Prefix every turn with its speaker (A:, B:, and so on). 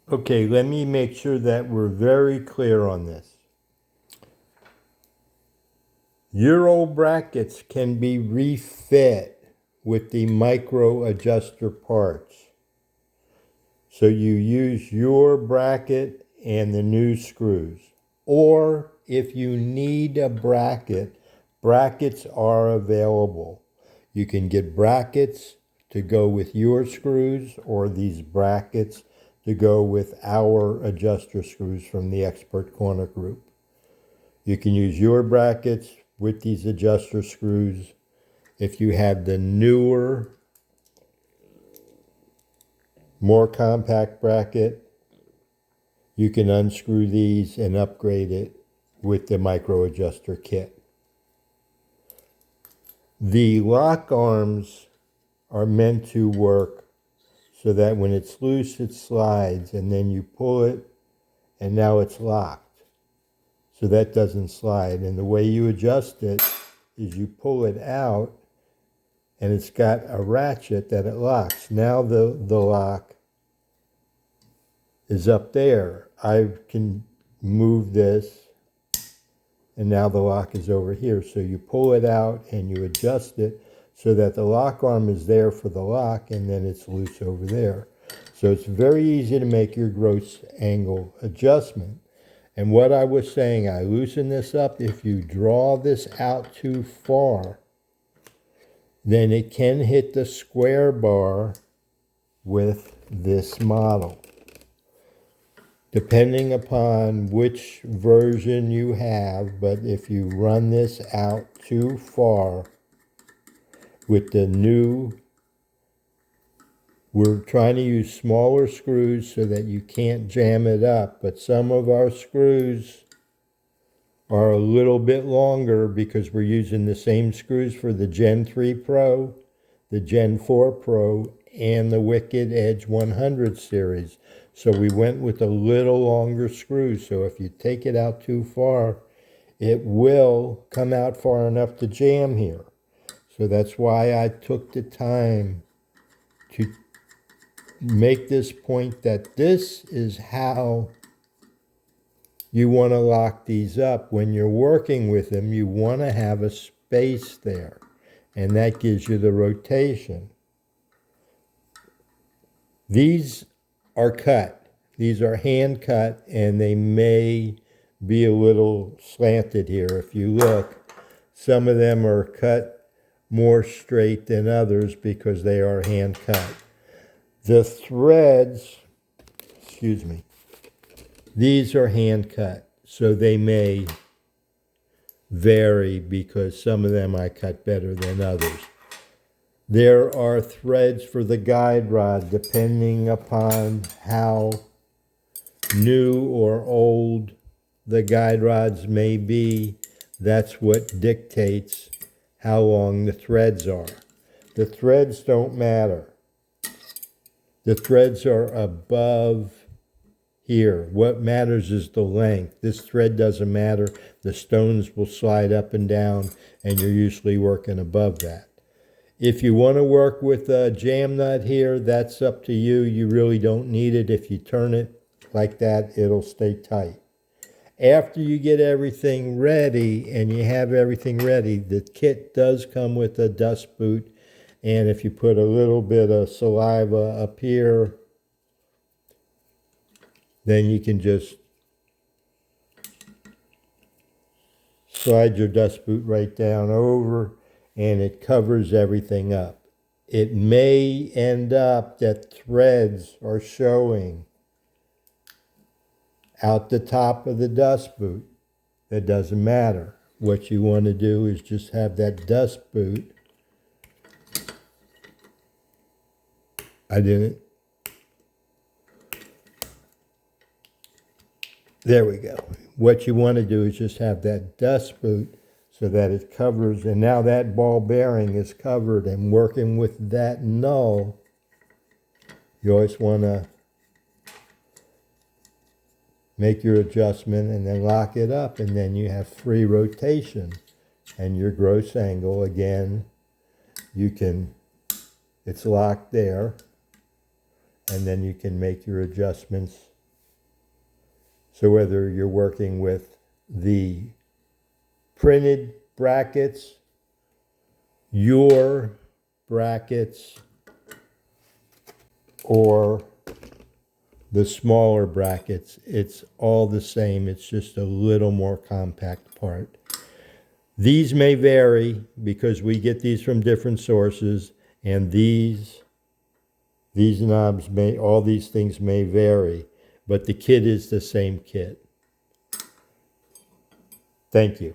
A: Okay, let me make sure that we're very clear on this. Euro brackets can be refit with the micro adjuster parts. So you use your bracket and the new screws. Or if you need a bracket, brackets are available. You can get brackets to go with your screws or these brackets to go with our adjuster screws from the Expert Corner Group. You can use your brackets with these adjuster screws. If you have the newer, more compact bracket, you can unscrew these and upgrade it with the micro adjuster kit. The lock arms are meant to work so that when it's loose, it slides, and then you pull it, and now it's locked. So that doesn't slide. And the way you adjust it is you pull it out, and it's got a ratchet that it locks. Now the lock is up there. I can move this, and now the lock is over here. So you pull it out and you adjust it so that the lock arm is there for the lock, and then it's loose over there. So it's very easy to make your gross angle adjustment. And what I was saying, I loosen this up. If you draw this out too far, then it can hit the square bar with this model. Depending upon which version you have, but if you run this out too far with the new, we're trying to use smaller screws so that you can't jam it up, but some of our screws are a little bit longer because we're using the same screws for the Gen 3 Pro, the Gen 4 Pro, and the Wicked Edge 100 series. So we went with a little longer screw. So if you take it out too far, it will come out far enough to jam here. So that's why I took the time to make this point that this is how you want to lock these up. When you're working with them, you want to have a space there, and that gives you the rotation. These are cut. These are hand cut, and they may be a little slanted here. If you look, some of them are cut more straight than others because they are hand cut. The threads, excuse me, these are hand cut, so they may vary because some of them I cut better than others. There are threads for the guide rod depending upon how new or old the guide rods may be. That's what dictates how long the threads are. The threads don't matter. The threads are above here. What matters is the length. This thread doesn't matter. The stones will slide up and down, and you're usually working above that. If you want to work with a jam nut here, that's up to you. You really don't need it. If you turn it like that, it'll stay tight. After you get everything ready and you have everything ready, the kit does come with a dust boot. And if you put a little bit of saliva up here, then you can just slide your dust boot right down over, and it covers everything up. It may end up that threads are showing out the top of the dust boot. That doesn't matter. What you want to do is just have that dust boot. I didn't. There we go. What you want to do is just have that dust boot so that it covers, and now that ball bearing is covered, and working with that null, you always want to make your adjustment and then lock it up, and then you have free rotation. And your gross angle, again, you can, it's locked there, and then you can make your adjustments So whether you're working with the printed brackets, your brackets, or the smaller brackets, it's all the same. It's just a little more compact part. These may vary because we get these from different sources, and these knobs may, all these things may vary, but the kit is the same kit. Thank you.